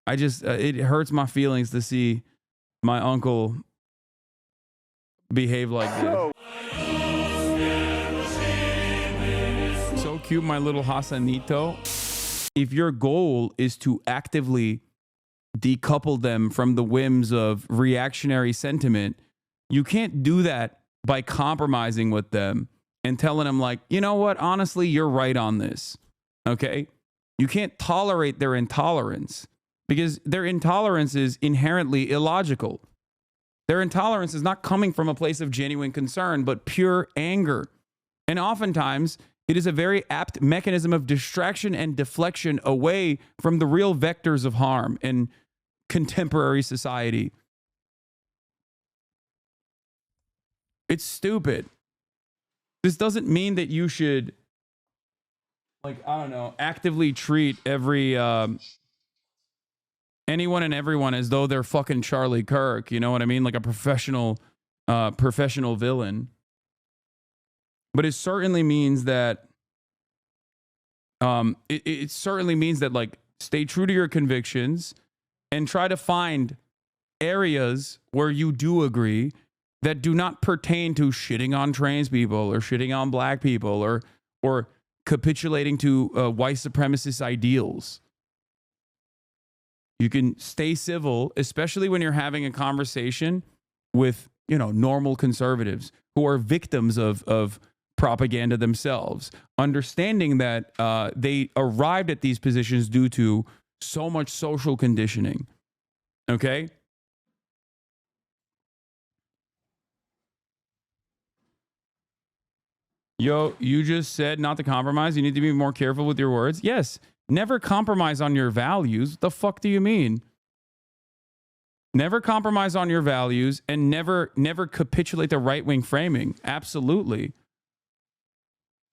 I just it hurts my feelings to see my uncle behave like this. So cute, my little Hasanito. If your goal is to actively decouple them from the whims of reactionary sentiment, you can't do that by compromising with them and telling them like, you know what, honestly, you're right on this. Okay? You can't tolerate their intolerance because their intolerance is inherently illogical. Their intolerance is not coming from a place of genuine concern, but pure anger. And oftentimes, it is a very apt mechanism of distraction and deflection away from the real vectors of harm in contemporary society. It's stupid. This doesn't mean that you should, like, I don't know, actively treat every anyone and everyone as though they're fucking Charlie Kirk. You know what I mean? Like a professional villain. But it certainly means that it certainly means that, like, stay true to your convictions and try to find areas where you do agree that do not pertain to shitting on trans people or shitting on black people or capitulating to white supremacist ideals. You can stay civil, especially when you're having a conversation with, you know, normal conservatives who are victims of propaganda themselves, understanding that they arrived at these positions due to so much social conditioning. Okay? Yo, you just said not to compromise. You need to be more careful with your words. Yes. Never compromise on your values. The fuck do you mean? Never compromise on your values and never capitulate to right-wing framing. Absolutely.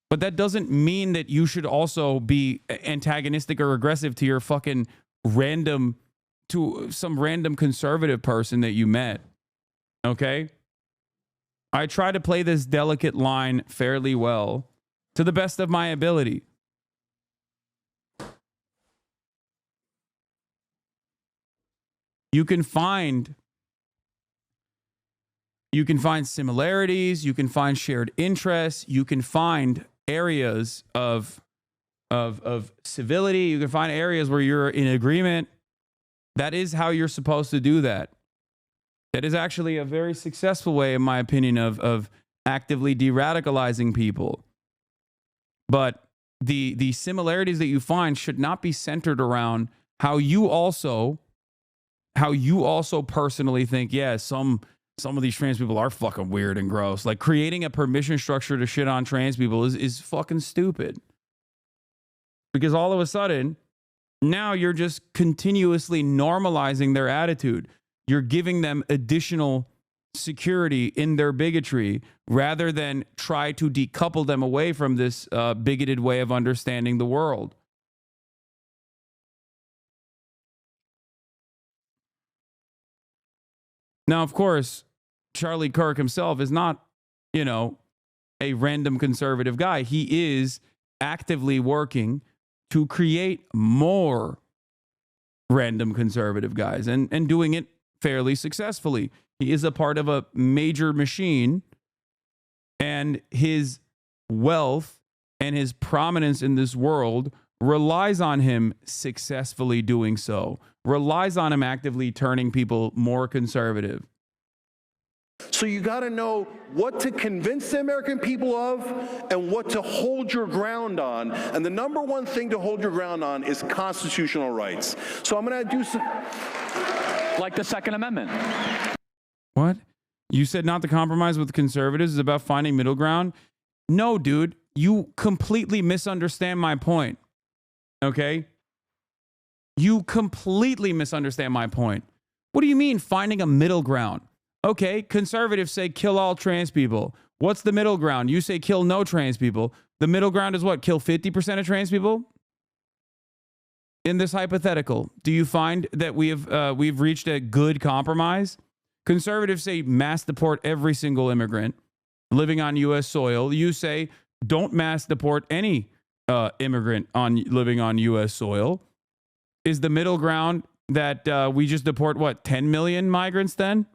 But that doesn't mean that you should also be antagonistic or aggressive to your fucking some random conservative person that you met. Okay? I try to play this delicate line fairly well to the best of my ability. You can find similarities, you can find shared interests, you can find areas of civility, you can find areas where you're in agreement. That is how you're supposed to do that. That is actually a very successful way, in my opinion, of actively de-radicalizing people. But the similarities that you find should not be centered around how you also personally think, yeah, some of these trans people are fucking weird and gross. Like, creating a permission structure to shit on trans people is fucking stupid. Because all of a sudden, now you're just continuously normalizing their attitude. You're giving them additional security in their bigotry rather than try to decouple them away from this bigoted way of understanding the world. Now, of course, Charlie Kirk himself is not, you know, a random conservative guy. He is actively working to create more random conservative guys and doing it fairly successfully. He is a part of a major machine, and his wealth and his prominence in this world relies on him successfully doing so, relies on him actively turning people more conservative. So you got to know what to convince the American people of and what to hold your ground on. And the number one thing to hold your ground on is constitutional rights. So I'm going to do some... Like the Second Amendment. What? You said not to compromise with conservatives is about finding middle ground? No, dude. You completely misunderstand my point. Okay? You completely misunderstand my point. What do you mean finding a middle ground? Okay, conservatives say kill all trans people. What's the middle ground? You say kill no trans people. The middle ground is what? Kill 50% of trans people? In this hypothetical, do you find that we've reached a good compromise? Conservatives say mass deport every single immigrant living on U.S. soil. You say don't mass deport any immigrant living on U.S. soil. Is the middle ground that we just deport, what, 10 million migrants then?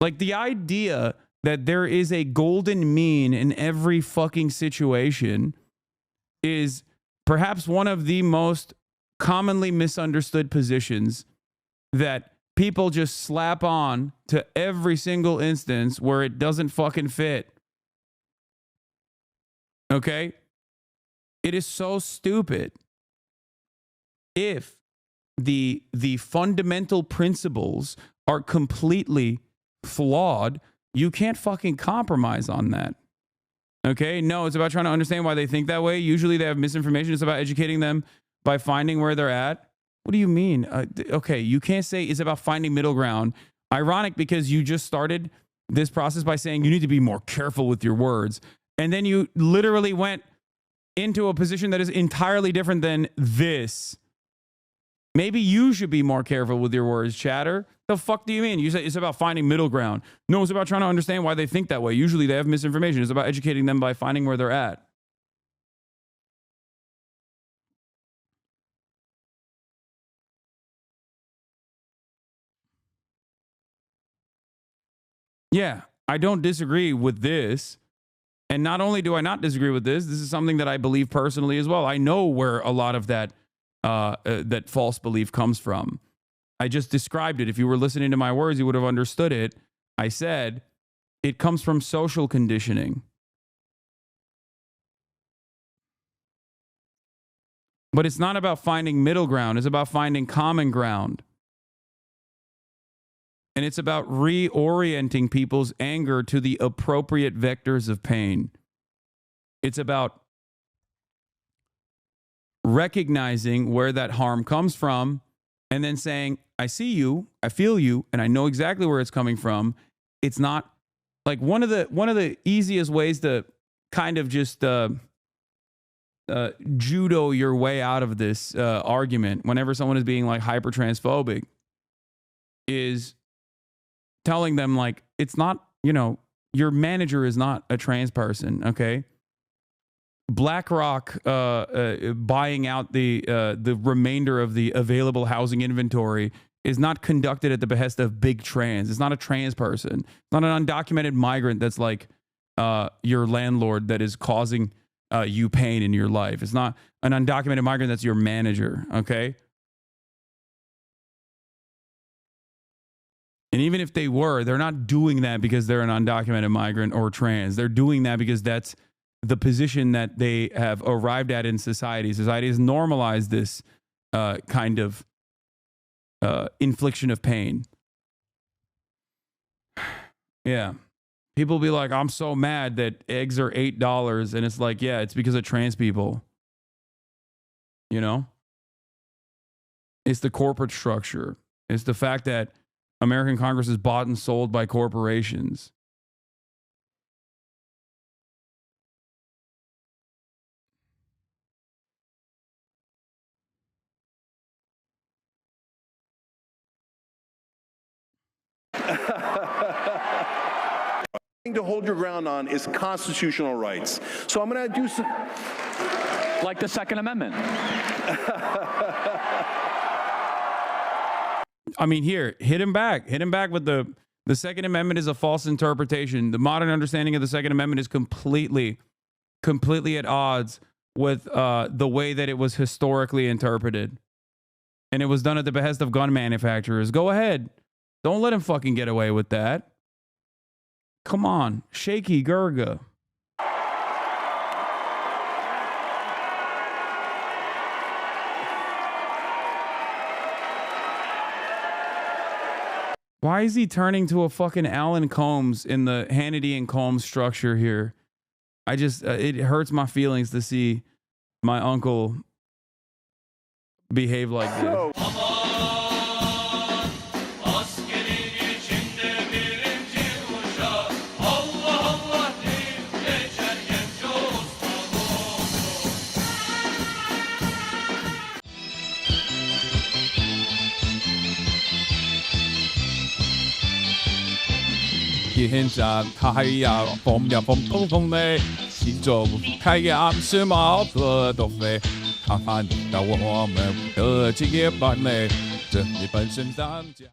Like, the idea that there is a golden mean in every fucking situation is perhaps one of the most commonly misunderstood positions that people just slap on to every single instance where it doesn't fucking fit. Okay? It is so stupid. If the fundamental principles are completely flawed, you can't fucking compromise on that. Okay? No, it's about trying to understand why they think that way. Usually they have misinformation. It's about educating them by finding where they're at. What do you mean? Okay, you can't say it's about finding middle ground. Ironic, because you just started this process by saying you need to be more careful with your words. And then you literally went into a position that is entirely different than this. Maybe you should be more careful with your words, chatter. The fuck do you mean? You say it's about finding middle ground. No, it's about trying to understand why they think that way. Usually they have misinformation. It's about educating them by finding where they're at. Yeah, I don't disagree with this. And not only do I not disagree with this, this is something that I believe personally as well. I know where a lot of that that false belief comes from. I just described it. If you were listening to my words, you would have understood it. I said it comes from social conditioning. But it's not about finding middle ground. It's about finding common ground. And it's about reorienting people's anger to the appropriate vectors of pain. It's about recognizing where that harm comes from and then saying, I see you, I feel you, and I know exactly where it's coming from. It's not like one of the easiest ways to kind of just judo your way out of this argument whenever someone is being like hyper transphobic is telling them, like, it's not, you know, your manager is not a trans person, okay? BlackRock buying out the remainder of the available housing inventory is not conducted at the behest of big trans. It's not a trans person. It's not an undocumented migrant that's like your landlord that is causing you pain in your life. It's not an undocumented migrant that's your manager, okay? And even if they were, they're not doing that because they're an undocumented migrant or trans. They're doing that because that's the position that they have arrived at in society. Society has normalized this kind of infliction of pain. Yeah. People be like, I'm so mad that eggs are $8. And it's like, yeah, it's because of trans people. You know? It's the corporate structure. It's the fact that American Congress is bought and sold by corporations. To hold your ground on is constitutional rights. So I'm going to do some... Like the Second Amendment. I mean, here, hit him back. Hit him back with the Second Amendment is a false interpretation. The modern understanding of the Second Amendment is completely at odds with the way that it was historically interpreted. And it was done at the behest of gun manufacturers. Go ahead. Don't let him fucking get away with that. Come on. Shaky Gurga. Why is he turning to a fucking Alan Combs in the Hannity and Combs structure here? I just, it hurts my feelings to see my uncle behave like this. hiện ra khai phong nhà phong thông thông này, xin cho khai am sư mà phở độc về 看到我们的企业班嘞，这里本身当家。